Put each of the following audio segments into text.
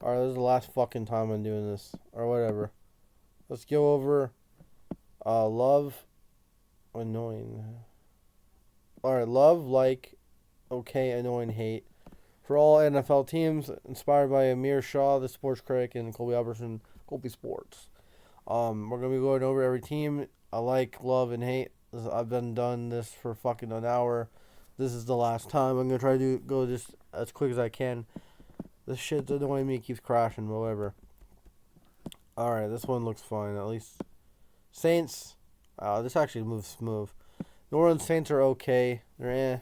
Alright, this is the last fucking time I'm doing this. Or whatever. Let's go over love, annoying. Alright, love, like, okay, annoying, hate. For all NFL teams, inspired by Amir Shaw, the sports critic, and Colby Albertson, Colby Sports. We're gonna be going over every team. I like, love, and hate. I've been done this for fucking an hour. This is the last time. I'm gonna try to go just as quick as I can. This shit's annoying me. It keeps crashing. Whatever. All right, this one looks fine. At least Saints. This actually moves smooth. New Orleans Saints are okay. They're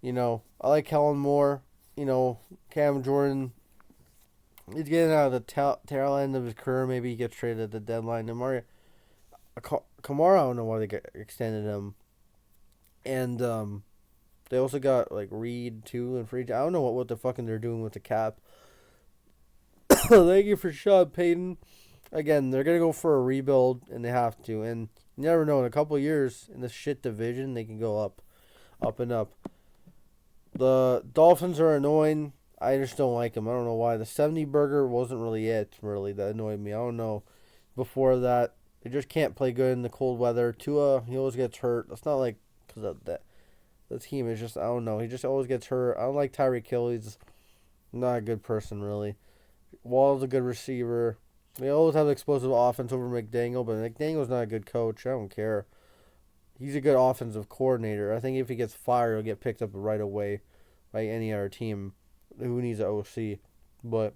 eh. I like Kellen Moore. Cam Jordan. He's getting out of the tail end of his career. Maybe he gets traded at the deadline. And Kamara, I don't know why they extended him. And they also got like Reed too and free. I don't know what the fucking they're doing with the cap. Thank you for Sean Payton. Again, they're gonna go for a rebuild and they have to. And you never know. In a couple of years in this shit division, they can go up and up. The Dolphins are annoying. I just don't like them. I don't know why. The 70 burger wasn't really it. Really, that annoyed me. I don't know. Before that, they just can't play good in the cold weather. Tua, he always gets hurt. That's not like because of that. The team is just, I don't know. He just always gets hurt. I don't like Tyreek Hill. He's not a good person, really. Wall's a good receiver. They always have explosive offense over McDaniel, but McDaniel's not a good coach. I don't care. He's a good offensive coordinator. I think if he gets fired, he'll get picked up right away by any other team who needs an OC. But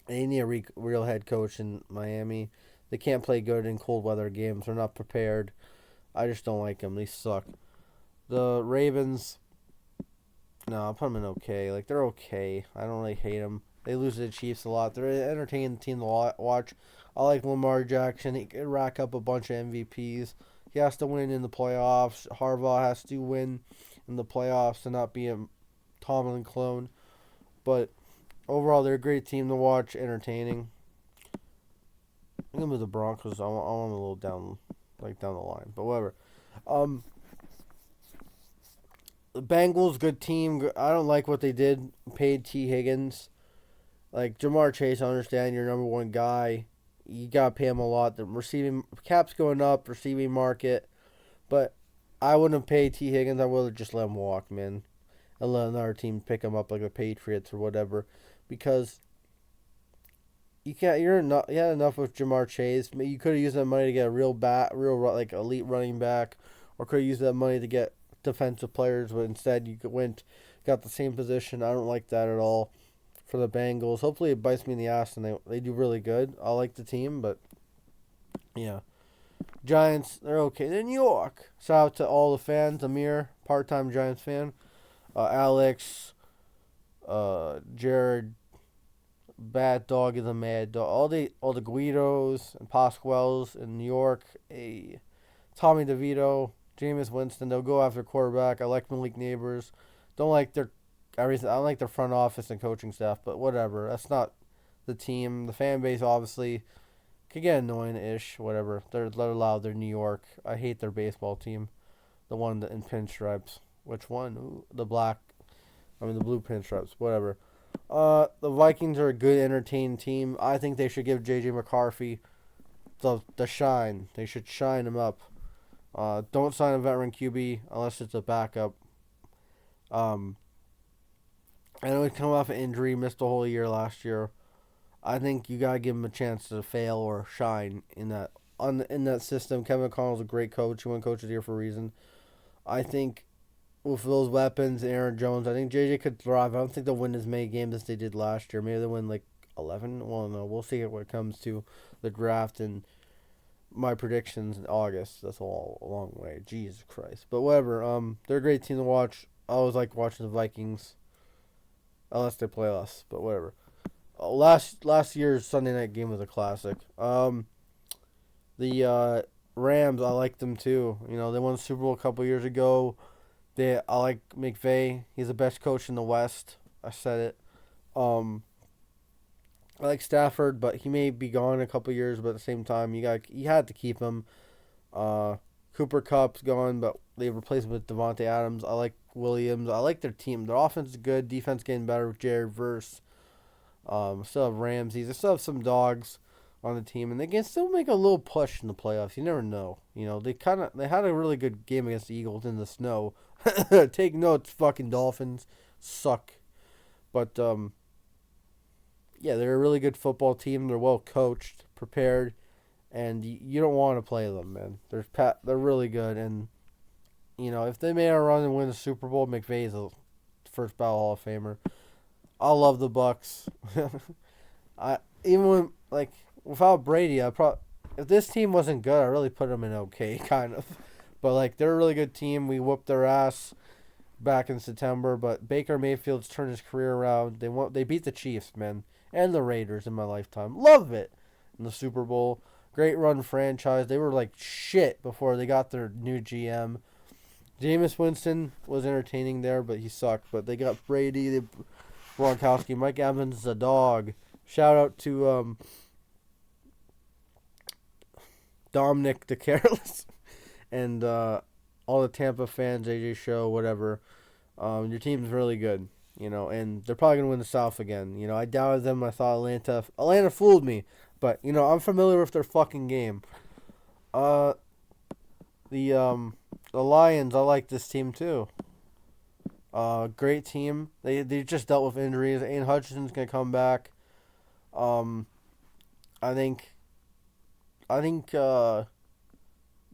they need a real head coach in Miami. They can't play good in cold weather games. They're not prepared. I just don't like them. They suck. The Ravens, no, I'll put them in okay. Like, they're okay. I don't really hate them. They lose to the Chiefs a lot. They're an entertaining team to watch. I like Lamar Jackson. He can rack up a bunch of MVPs. He has to win in the playoffs. Harbaugh has to win in the playoffs to not be a Tomlin clone. But overall, they're a great team to watch. Entertaining. I'm gonna move the Broncos. I want them a little down the line, but whatever. The Bengals, good team. I don't like what they did. Paid T. Higgins. Like, Jamar Chase, I understand you're number one guy. You got to pay him a lot. The receiving cap's going up, receiving market. But I wouldn't have paid T. Higgins. I would have just let him walk, man. And let another team pick him up like the Patriots or whatever. Because you can't. You had enough with Jamar Chase. You could have used that money to get a real like elite running back, or could have used that money to get defensive players. But instead, got the same position. I don't like that at all for the Bengals. Hopefully, it bites me in the ass and they do really good. I like the team, but yeah. Giants, they're okay. They're New York. Shout out to all the fans. Amir, part-time Giants fan. Alex, Jared, Bad Dog is a Mad Dog. All the Guidos and Pasquales in New York. Tommy DeVito, Jameis Winston. They'll go after quarterback. I like Malik Neighbors. Don't like their everything. I don't like their front office and coaching staff, but whatever. That's not the team. The fan base obviously could get annoying-ish. Whatever. They're loud. They're New York. I hate their baseball team. The one in pinstripes. Which one? Ooh, the blue pinstripes. Whatever. The Vikings are a good, entertaining team. I think they should give J.J. McCarthy the shine. They should shine him up. Don't sign a veteran QB unless it's a backup. I know he's coming off an injury, missed a whole year last year. I think you gotta give him a chance to fail or shine in that system. Kevin McConnell's a great coach. He won Coach of the Year for a reason. I think with those weapons, Aaron Jones, I think JJ could thrive. I don't think they'll win as many games as they did last year. Maybe they'll win like 11. Well, no, we'll see it when it comes to the draft and my predictions in August. That's all a long way. Jesus Christ. But whatever. They're a great team to watch. I always like watching the Vikings. Unless they play us, but whatever. Last year's Sunday night game was a classic. The Rams, I like them too. They won the Super Bowl a couple years ago. I like McVay. He's the best coach in the West. I said it. I like Stafford, but he may be gone in a couple years. But at the same time, you had to keep him. Cooper Kupp's gone, but they replaced him with Devontae Adams. I like Williams. I like their team. Their offense is good. Defense getting better with Jared Verse. Still have Ramsey. They still have some dogs on the team, and they can still make a little push in the playoffs. You never know. They had a really good game against the Eagles in the snow. Take notes, fucking Dolphins suck. But yeah, they're a really good football team. They're well coached, prepared, and you don't want to play them, man. They're really good, and if they made a run and win the Super Bowl, McVay's the first ballot Hall of Famer. I love the Bucks. I even when without Brady, if this team wasn't good, I really put them in okay, kind of. But they're a really good team. We whooped their ass back in September, but Baker Mayfield's turned his career around. They beat the Chiefs, man, and the Raiders in my lifetime. Love it in the Super Bowl. Great run franchise. They were like shit before they got their new GM. Jameis Winston was entertaining there, but he sucked. But they got Brady, Gronkowski, Mike Evans is a dog. Shout out to Dominic the Careless and all the Tampa fans, AJ Show, whatever. Your team's really good, and they're probably gonna win the South again. I doubted them. I thought Atlanta fooled me, but I'm familiar with their fucking game. The Lions, I like this team too. Great team. They just dealt with injuries. Aiden Hutchinson's gonna come back. I think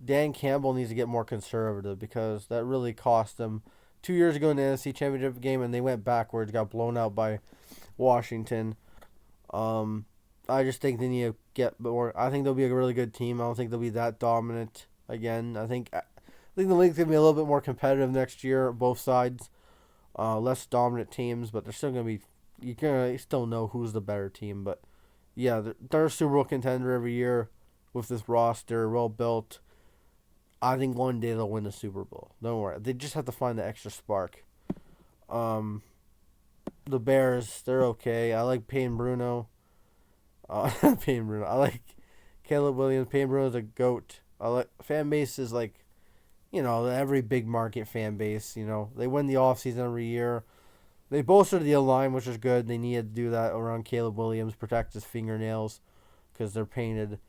Dan Campbell needs to get more conservative because that really cost them. 2 years ago in the NFC Championship game, and they went backwards, got blown out by Washington. I just think they need to get more. I think they'll be a really good team. I don't think they'll be that dominant again. I think the league's gonna be a little bit more competitive next year, both sides. Less dominant teams, but they're still gonna be. You're gonna still know who's the better team, but yeah, they're a Super Bowl contender every year with this roster, well built. I think one day they'll win the Super Bowl. Don't worry. They just have to find the extra spark. The Bears, they're okay. I like Payne Bruno. Payne Bruno. I like Caleb Williams. Payne Bruno's a goat. I like fan base is every big market fan base. They win the offseason every year. They bolstered the line, which is good. They needed to do that around Caleb Williams, protect his fingernails because they're painted.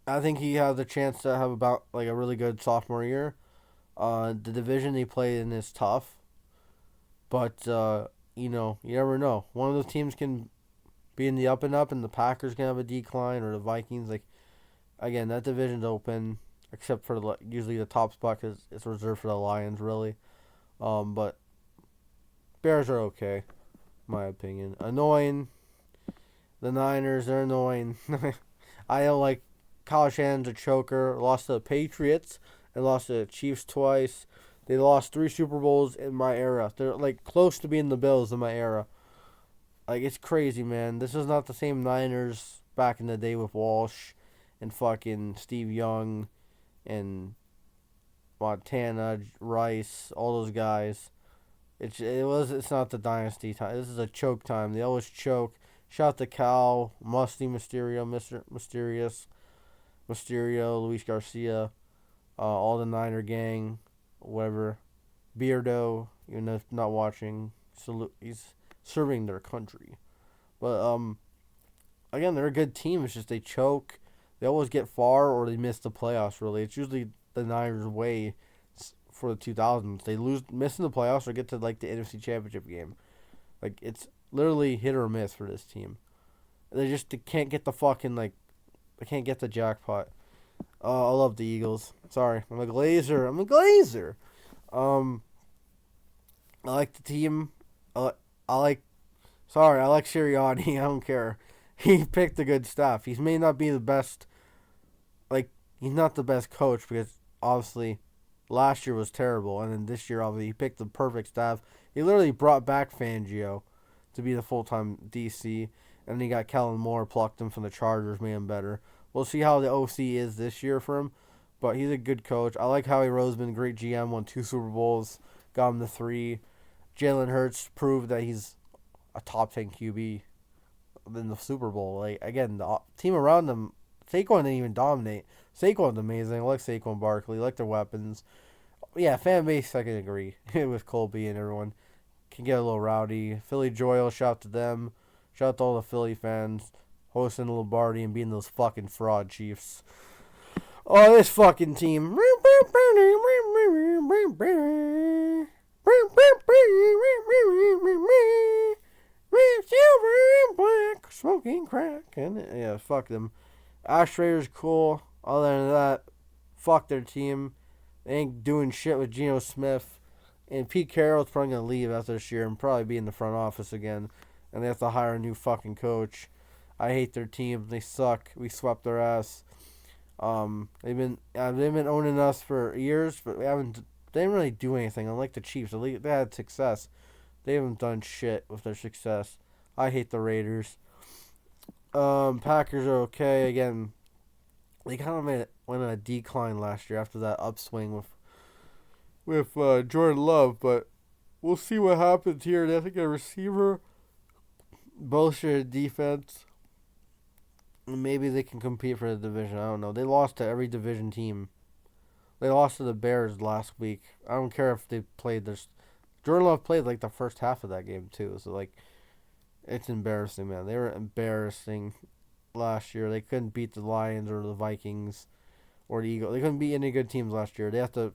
I think he has a chance to have about a really good sophomore year. The division they play in is tough, but you never know. One of those teams can be in the up and up, and the Packers can have a decline, or the Vikings. Again, that division's open, except for usually the top spot because it's reserved for the Lions, really. But Bears are okay, in my opinion. Annoying. The Niners, they're annoying. I don't like. Kyle Shanahan's a choker. Lost to the Patriots and lost to the Chiefs twice. They lost 3 Super Bowls in my era. They're close to being the Bills in my era. It's crazy, man. This is not the same Niners back in the day with Walsh and fucking Steve Young and Montana, Rice, all those guys. It's not the dynasty time. This is a choke time. They always choke. Shout out to Cal, Musty, Mysterio, Mr. Mysterious, Mysterio, Luis Garcia, all the Niner gang, whatever. Beardo, even if not watching, he's serving their country. But again, they're a good team. It's just they choke. They always get far or they miss the playoffs. Really, it's usually the Niners' way for the 2000s. They missing the playoffs or get to the NFC Championship game. It's literally hit or miss for this team. They can't get the fucking they can't get the jackpot. I love the Eagles. Sorry, I'm a Glazer. I like the team. I like Sirianni. I don't care. He picked a good staff. He may not be the best. He's not the best coach because obviously last year was terrible, and then this year obviously he picked the perfect staff. He literally brought back Fangio to be the full-time DC, and then he got Kellen Moore, plucked him from the Chargers, made him better. We'll see how the OC is this year for him, but he's a good coach. I like Howie Roseman, great GM, won 2 Super Bowls, got him to 3. Jalen Hurts proved that he's a top 10 QB in the Super Bowl. Again, the team around him, Saquon didn't even dominate. Saquon's amazing. I like Saquon Barkley. I like their weapons. Yeah, fan base, I can agree with Colby and everyone. can get a little rowdy. Philly Joyal, shout out to them. Shout out to all the Philly fans hosting the Lombardi and beating those fucking fraud Chiefs. Oh, this fucking team. Silver and black, smoking crack. And yeah, fuck them. Ashtrader's cool. Other than that, fuck their team. They ain't doing shit with Geno Smith. And Pete Carroll's probably going to leave after this year and probably be in the front office again. And they have to hire a new fucking coach. I hate their team. They suck. We swept their ass. They've been owning us for years, but they didn't really do anything. Unlike the Chiefs, they had success. They haven't done shit with their success. I hate the Raiders. Packers are okay. Again, they kind of went on a decline last year after that upswing with Jordan Love, but we'll see what happens here. They have to get a receiver, bullshit defense. Maybe they can compete for the division. I don't know. They lost to every division team. They lost to the Bears last week. I don't care if they played this. Jordan Love played like the first half of that game too. So like, it's embarrassing, man. They were embarrassing last year. They couldn't beat the Lions or the Vikings or the Eagles. They couldn't beat any good teams last year. They have to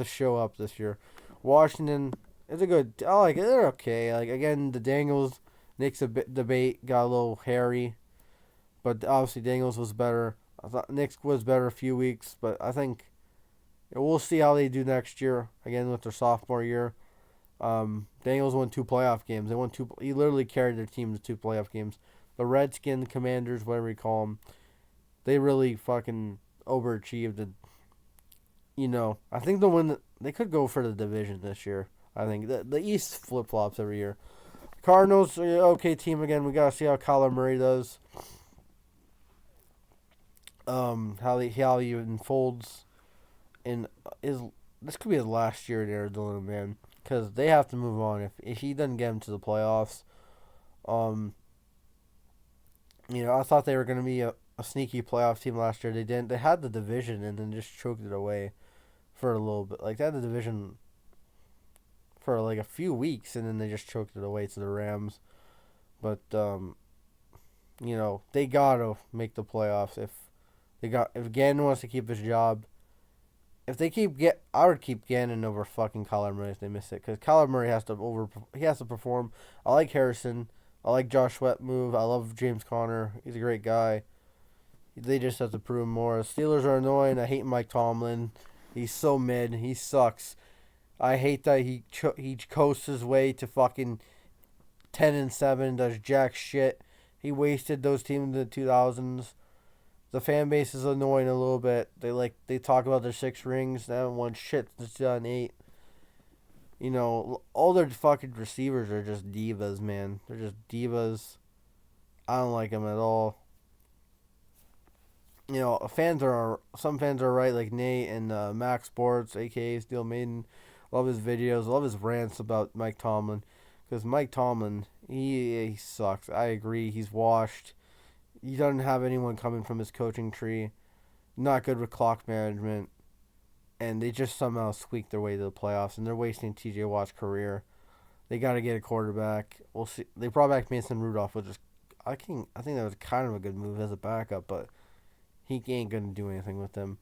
show up this year. Washington is a good. I like it. They're okay. Like again, the Daniels Knicks debate got a little hairy. But obviously Daniels was better. I thought Knicks was better a few weeks, but I think we'll see how they do next year. Again with their sophomore year, Daniels won 2 playoff games. They won 2. He literally carried their team to 2 playoff games. The Redskins, Commanders, whatever you call them, they really fucking overachieved. And, I think they could go for the division this year. I think the East flip flops every year. Cardinals are an okay team again. We gotta see how Kyler Murray does. How he unfolds, and this could be his last year in Arizona, man, because they have to move on if he doesn't get him to the playoffs. I thought they were gonna be a sneaky playoff team last year. They didn't. They had the division and then just choked it away for a little bit. Like they had the division for like a few weeks and then they just choked it away to the Rams. But they gotta make the playoffs if Gannon wants to keep his job. If they I would keep Gannon over fucking Kyler Murray if they miss it, because Kyler Murray has to perform. I like Harrison. I like Josh Sweat move. I love James Conner. He's a great guy. They just have to prove more. Steelers are annoying. I hate Mike Tomlin. He's so mid. He sucks. I hate that he coasts his way to fucking 10-7. Does jack shit. He wasted those teams in the 2000s. The fan base is annoying a little bit. They talk about their 6 rings. They haven't won shit since 2008. All their fucking receivers are just divas, man. They're just divas. I don't like them at all. Some fans are right, like Nate and Max Sports, aka Steel Maiden. Love his videos. Love his rants about Mike Tomlin. Because Mike Tomlin, he sucks. I agree. He's washed. He doesn't have anyone coming from his coaching tree. Not good with clock management. And they just somehow squeaked their way to the playoffs. And they're wasting TJ Watt's career. They got to get a quarterback. We'll see. They brought back Mason Rudolph, which is, I think that was kind of a good move as a backup. But he ain't going to do anything with them.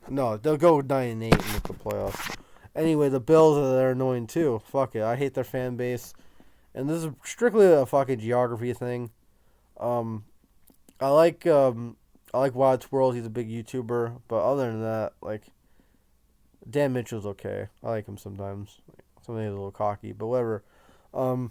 No, they'll go 9-8 and make the playoffs. Anyway, the Bills they're annoying too. Fuck it. I hate their fan base. And this is strictly a fucking geography thing. I like Wild's World. He's a big YouTuber, but other than that, Dan Mitchell's okay. I like him sometimes. Sometimes he's a little cocky, but whatever. The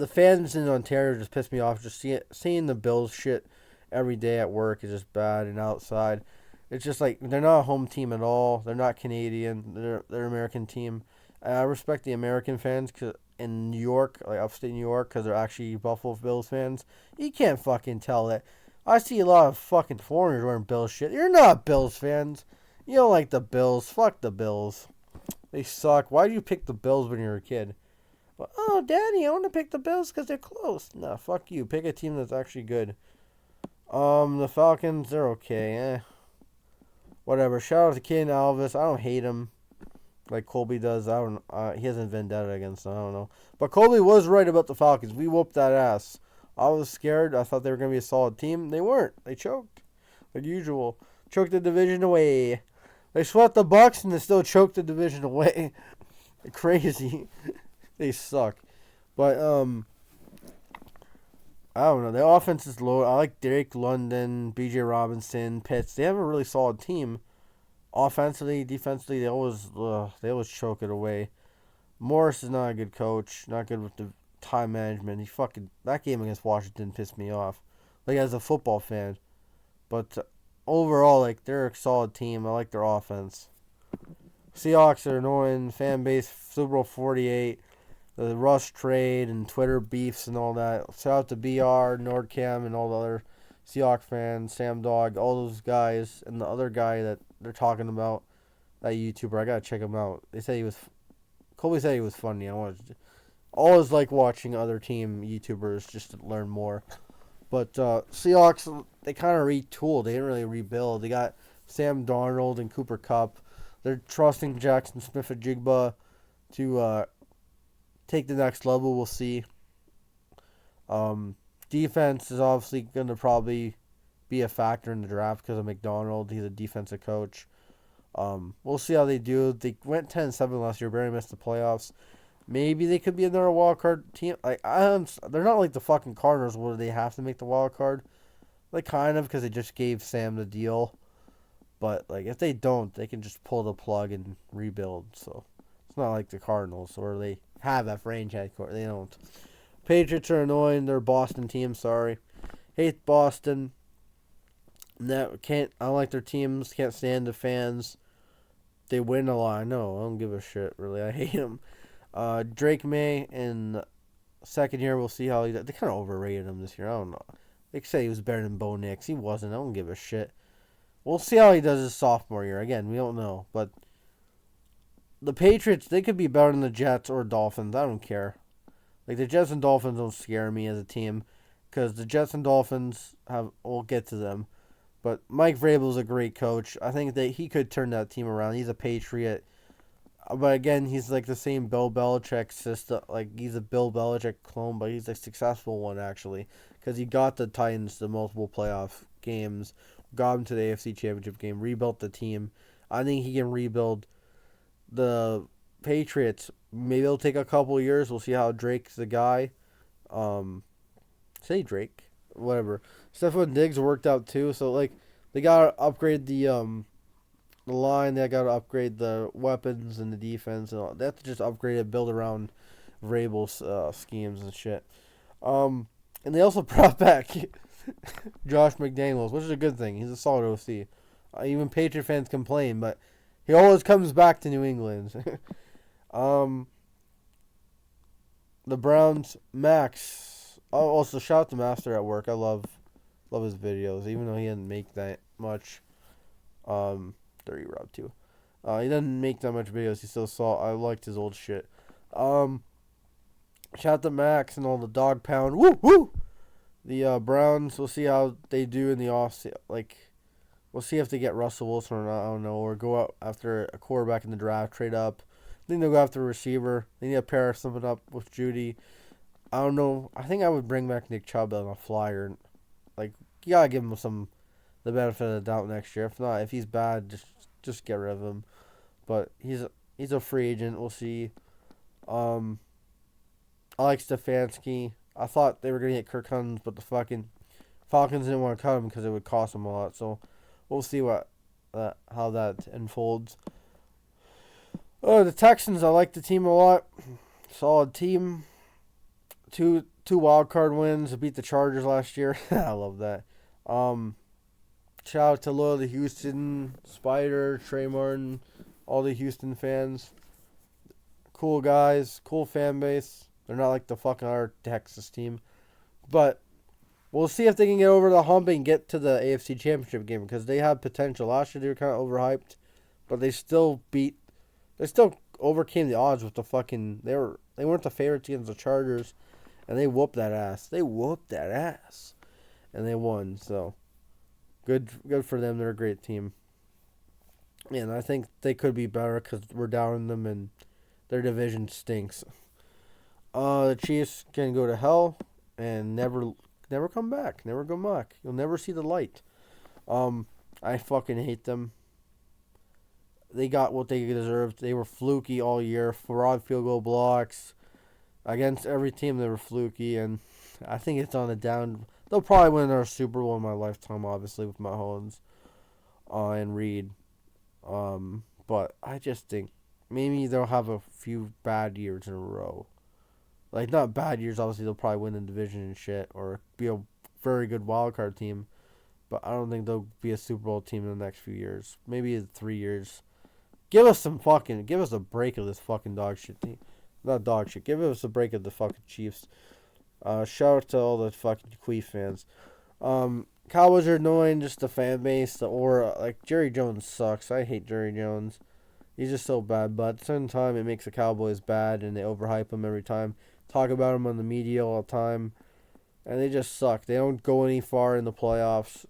fans in Ontario just piss me off. Just seeing the Bills shit every day at work is just bad, and outside, it's just like they're not a home team at all. They're not Canadian. They're an American team. And I respect the American fans in New York, like upstate New York, because they're actually Buffalo Bills fans. You can't fucking tell that. I see a lot of fucking foreigners wearing Bills shit. You're not Bills fans. You don't like the Bills. Fuck the Bills. They suck. Why do you pick the Bills when you're a kid? Well, oh, Daddy, I want to pick the Bills because they're close. Nah, fuck you. Pick a team that's actually good. The Falcons, they're okay. Whatever. Shout out to Kid Alvis. I don't hate him. like Colby does. I don't. He hasn't vendetta against them. I don't know. But Colby was right about the Falcons. We whooped that ass. I was scared. I thought they were gonna be a solid team. They weren't. They choked, like usual. Choked the division away. They swept the Bucks and they still choked the division away. Crazy. They suck. But I don't know. The offense is low. I like Drake London, B.J. Robinson, Pitts. They have a really solid team. Offensively, defensively, they always choke it away. Morris is not a good coach. Not good with the time management. That game against Washington pissed me off. Like as a football fan, but overall, like they're a solid team. I like their offense. Seahawks are annoying. Fan base Super Bowl 48. The Rush trade and Twitter beefs and all that. Shout out to BR, Nordcam, and all the other Seahawks fans, Sam Dog, all those guys, and the other guy that they're talking about, that YouTuber. I gotta check him out. Colby said he was funny. Always like watching other team YouTubers just to learn more. But Seahawks, they kind of retooled. They didn't really rebuild. They got Sam Darnold and Cooper Kupp. They're trusting Jackson Smith-Njigba to take the next level. We'll see. Defense is obviously going to probably be a factor in the draft because of McDonald. He's a defensive coach. We'll see how they do. They went 10-7 last year, barely missed the playoffs. Maybe they could be another wild card team. They're not like the fucking Cardinals where they have to make the wild card. Like kind of because they just gave Sam the deal. But like if they don't, they can just pull the plug and rebuild. So it's not like the Cardinals where they have a franchise court. They don't. Patriots are annoying. They're a Boston team. Sorry, hate Boston. I don't like their teams. Can't stand the fans. They win a lot. I know. I don't give a shit really. I hate them. Drake May in second year. We'll see how he does. They kind of overrated him this year. I don't know. They say he was better than Bo Nix. He wasn't. I don't give a shit. We'll see how he does his sophomore year. Again, we don't know. But the Patriots, they could be better than the Jets or Dolphins. I don't care. Like, the Jets and Dolphins don't scare me as a team. Because the Jets and Dolphins, we'll get to them. But Mike Vrabel's a great coach. I think that he could turn that team around. He's a Patriot. But again, he's like the same Bill Belichick system. Like, he's a Bill Belichick clone, but he's a successful one, actually. Because he got the Titans to multiple playoff games. Got him to the AFC Championship game. Rebuilt the team. I think he can rebuild the Patriots. Maybe it'll take a couple of years. We'll see how Drake's the guy. Say Drake. Whatever. Stephon Diggs worked out too. So, like, they got to upgrade the line. They got to upgrade the weapons and the defense. And all. They have to just upgrade it, build around Vrabel's schemes and shit. And they also brought back Josh McDaniels, which is a good thing. He's a solid OC. Even Patriot fans complain, but he always comes back to New England. The Browns, Max. Also, shout out to Master at work. I love his videos, even though he didn't make that much. 30 Rob too. He didn't make that much videos. He still saw. I liked his old shit. Shout out to Max and all the dog pound. Woo woo. The Browns. We'll see how they do in the off. Like, we'll see if they get Russell Wilson or not. I don't know. Or go out after a quarterback in the draft, trade up. I think they'll go after a receiver. They need to pair something up with Judy. I don't know. I think I would bring back Nick Chubb on a flyer. Like, you gotta give him the benefit of the doubt next year. If not, if he's bad, just get rid of him. But he's a free agent. We'll see. I like Stefanski. I thought they were gonna get Kirk Cousins, but the fucking Falcons didn't want to cut him because it would cost them a lot. So we'll see how that unfolds. Oh, the Texans. I like the team a lot. Solid team. Two wild card wins. Beat the Chargers last year. I love that. Shout out to Loyal to Houston, Spider, Trey Martin, all the Houston fans. Cool guys, cool fan base. They're not like the fucking other Texas team. But we'll see if they can get over the hump and get to the AFC Championship game because they have potential. Last year they were kind of overhyped, but they still overcame the odds with the fucking. They weren't the favorites against the Chargers, and they whooped that ass. And they won. So good for them. They're a great team. And I think they could be better because we're down in them and their division stinks. The Chiefs can go to hell and never come back. Never come back. You'll never see the light. I fucking hate them. They got what they deserved. They were fluky all year. Fraud field goal blocks. Against every team, they were fluky. And I think it's on the down. They'll probably win our Super Bowl in my lifetime, obviously, with Mahomes and Reed. But I just think maybe they'll have a few bad years in a row. Like, not bad years, obviously, they'll probably win the division and shit. Or be a very good wild card team. But I don't think they'll be a Super Bowl team in the next few years. Maybe in 3 years. Give us a break of this fucking dog shit team. Not dog shit. Give us a break of the fucking Chiefs. Shout out to all the fucking Queef fans. Cowboys are annoying, just the fan base, the aura. Like, Jerry Jones sucks. I hate Jerry Jones. He's just so bad. But at the same time, it makes the Cowboys bad, and they overhype him every time. Talk about him on the media all the time. And they just suck. They don't go any far in the playoffs.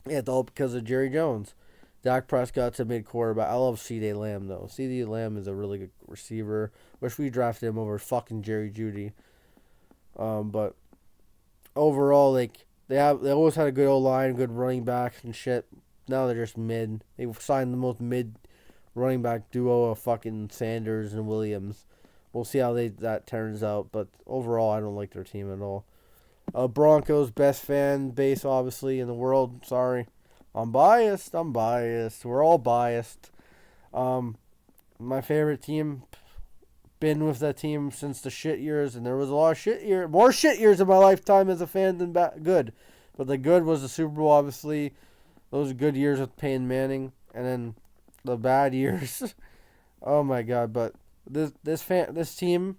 Yeah, it's all because of Jerry Jones. Dak Prescott's a mid-quarterback. I love C.D. Lamb, though. C.D. Lamb is a really good receiver. Wish we drafted him over fucking Jerry Jeudy. But overall, like, they always had a good O-line, good running backs and shit. Now they're just mid. They've signed the most mid running back duo of fucking Sanders and Williams. We'll see how that turns out. But overall, I don't like their team at all. Broncos, best fan base, obviously, in the world. Sorry. I'm biased. We're all biased. My favorite team, been with that team since the shit years, and there was a lot of more shit years in my lifetime as a fan than good. But the good was the Super Bowl, obviously. Those good years with Peyton Manning, and then the bad years. Oh my god! But this team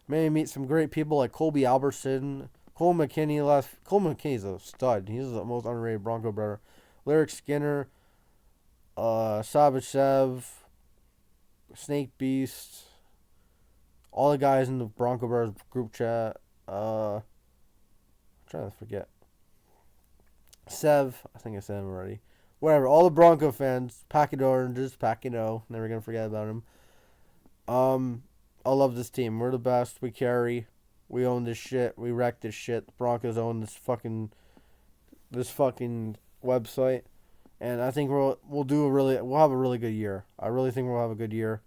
made me meet some great people like Colby Albertson, Cole McKinney. Cole McKinney's a stud. He's the most underrated Bronco brother. Lyric Skinner, Savage Sev, Snake Beast, all the guys in the Bronco Brothers group chat. I'm trying to forget. Sev, I think I said him already. Whatever, all the Bronco fans, packet oranges, never gonna forget about him. I love this team. We're the best. We carry. We own this shit. We wreck this shit. The Broncos own this fucking website, and I think we'll have a really good year. I really think we'll have a good year.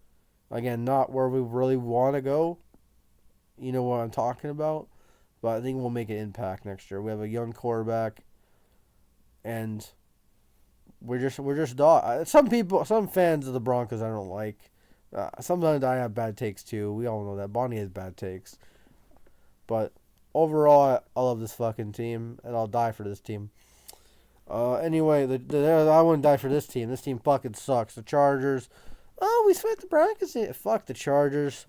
Again, not where we really want to go. You know what I'm talking about, but I think we'll make an impact next year. We have a young quarterback, and we're just dog. Some fans of the Broncos I don't like. Sometimes I have bad takes too. We all know that Bondi has bad takes, but overall, I love this fucking team, and I'll die for this team. Anyway, I wouldn't die for this team. This team fucking sucks. The Chargers. Oh, we swept the Broncos. Fuck the Chargers.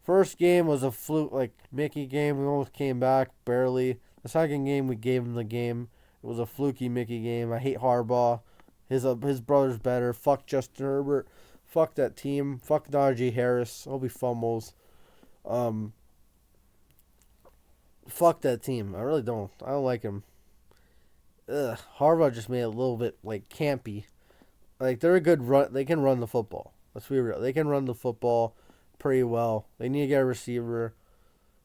First game was a fluke, like Mickey game. We almost came back barely. The second game, we gave him the game. It was a fluky Mickey game. I hate Harbaugh. His brother's better. Fuck Justin Herbert. Fuck that team. Fuck Najee Harris. Hope he fumbles. Fuck that team. I really don't. I don't like him. Harbaugh just made it a little bit like campy. Like they're a good run. They can run the football. Let's be real. They can run the football pretty well. They need to get a receiver.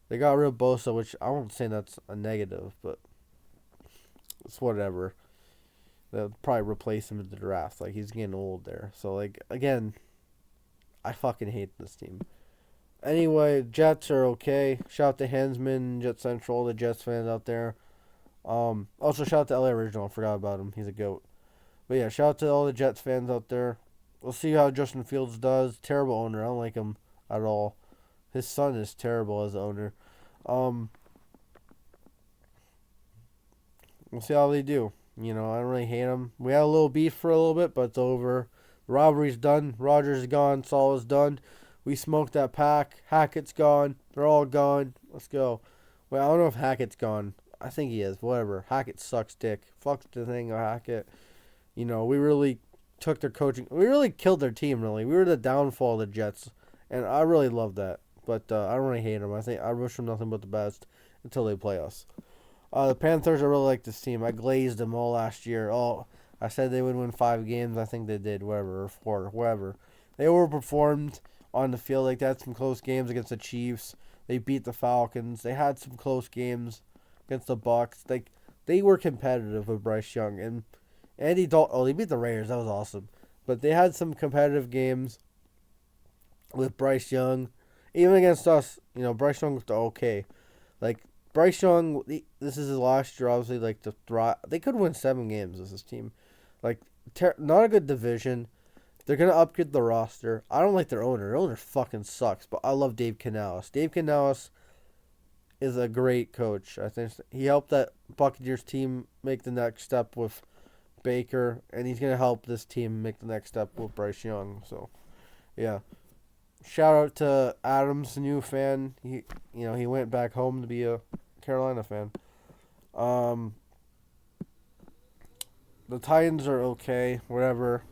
They got rid of Bosa, which I won't say that's a negative, but it's whatever. They'll probably replace him in the draft. Like he's getting old there. So like again, I fucking hate this team. Anyway, Jets are okay. Shout out to Hensman, Jet Central, the Jets fans out there. Also shout out to LA Original. I forgot about him. He's a goat. But yeah, shout out to all the Jets fans out there. We'll see how Justin Fields does. Terrible owner. I don't like him at all. His son is terrible as owner. We'll see how they do. You know, I don't really hate him. We had a little beef for a little bit, but it's over. The robbery's done. Rodgers is gone. Saul is done. We smoked that pack. Hackett's gone. They're all gone. Let's go. Well, I don't know if Hackett's gone. I think he is. Whatever. Hackett sucks dick. Fuck the thing of Hackett. You know, we really took their coaching. We really killed their team, really. We were the downfall of the Jets. And I really love that. But I don't really hate them. I wish them nothing but the best until they play us. The Panthers, I really like this team. I glazed them all last year. Oh, I said they would win 5 games. I think they did, whatever, or 4, whatever. They overperformed on the field. Like, they had some close games against the Chiefs. They beat the Falcons. They had some close games against the Bucs. Like, they were competitive with Bryce Young. And Andy Dalton, they beat the Raiders. That was awesome. But they had some competitive games with Bryce Young. Even against us, Bryce Young was okay. Like, Bryce Young, this is his last year, obviously, like, to thrive. They could win 7 games as this team. Like, not a good division. They're going to upgrade the roster. I don't like their owner. Their owner fucking sucks, but I love Dave Canales. Dave Canales is a great coach. I think he helped that Buccaneers team make the next step with Baker, and he's going to help this team make the next step with Bryce Young. So, yeah. Shout out to Adams, new fan. He went back home to be a Carolina fan. The Titans are okay, whatever.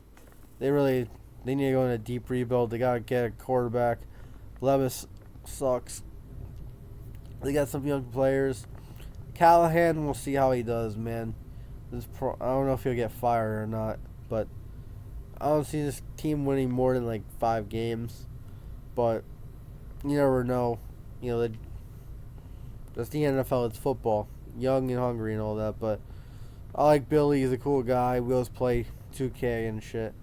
They need to go in a deep rebuild. They gotta get a quarterback. Levis sucks. They got some young players. Callahan, we'll see how he does, man. I don't know if he'll get fired or not, but I don't see this team winning more than like 5 games. But you never know. That's the NFL. It's football. Young and hungry and all that. But I like Billy. He's a cool guy. We always play 2K and shit.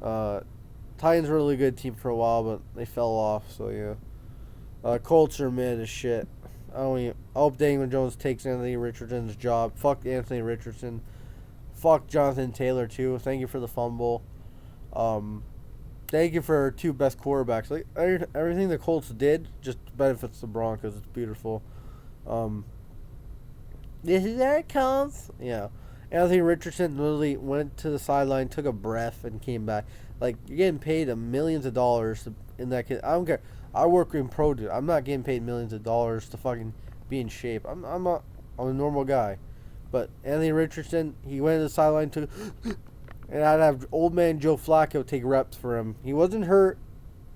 Titans were a really good team for a while, but they fell off. So yeah. Colts are mid as shit. I hope Daniel Jones takes Anthony Richardson's job. Fuck Anthony Richardson. Fuck Jonathan Taylor too. Thank you for the fumble. Thank you for our 2 best quarterbacks. Like everything the Colts did just benefits the Broncos. It's beautiful. This is how it comes. Yeah. Anthony Richardson literally went to the sideline, took a breath, and came back. Like, you're getting paid millions of dollars in that kid. I don't care. I work in pro, dude. I'm not getting paid millions of dollars to fucking be in shape. I'm a normal guy. But Anthony Richardson, he went to the sideline, took, and I'd have old man Joe Flacco take reps for him. He wasn't hurt.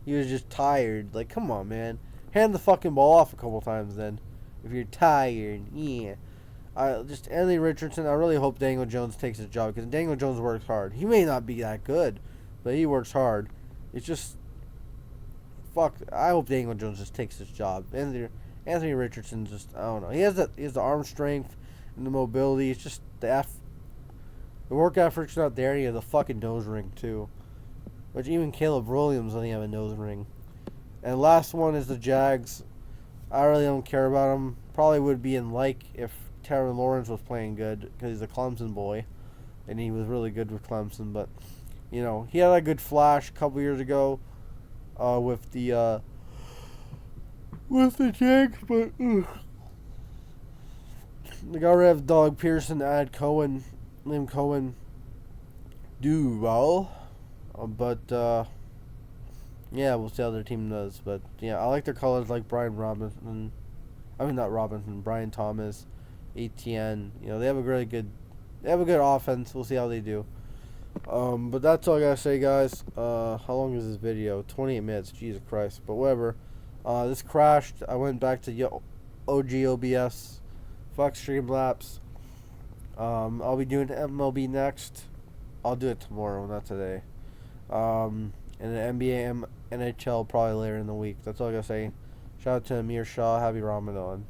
He was just tired. Like, come on, man. Hand the fucking ball off a couple times then. If you're tired, yeah. Anthony Richardson, I really hope Daniel Jones takes his job because Daniel Jones works hard. He may not be that good, but he works hard. It's just, I hope Daniel Jones just takes his job. Anthony Richardson I don't know. He has the arm strength and the mobility. It's just the work effort's not there. And he has a fucking nose ring too, which even Caleb Williams doesn't have a nose ring. And last one is the Jags. I really don't care about him. Probably would be if Trevor Lawrence was playing good because he's a Clemson boy, and he was really good with Clemson. But he had a good flash a couple years ago with the Jags. But they got rid of Doug Pearson, add Liam Cohen, do well. Yeah, we'll see how their team does. But yeah, I like their colors, like Brian Thomas, Etienne. They have a good offense. We'll see how they do. But that's all I gotta say, guys. How long is this video? 28 minutes. Jesus Christ. But whatever. This crashed. I went back to OG OBS. Fuck Streamlabs. I'll be doing MLB next. I'll do it tomorrow, not today. And the NBA, NHL probably later in the week. That's all I gotta say. Shout out to Amir Shah. Happy Ramadan.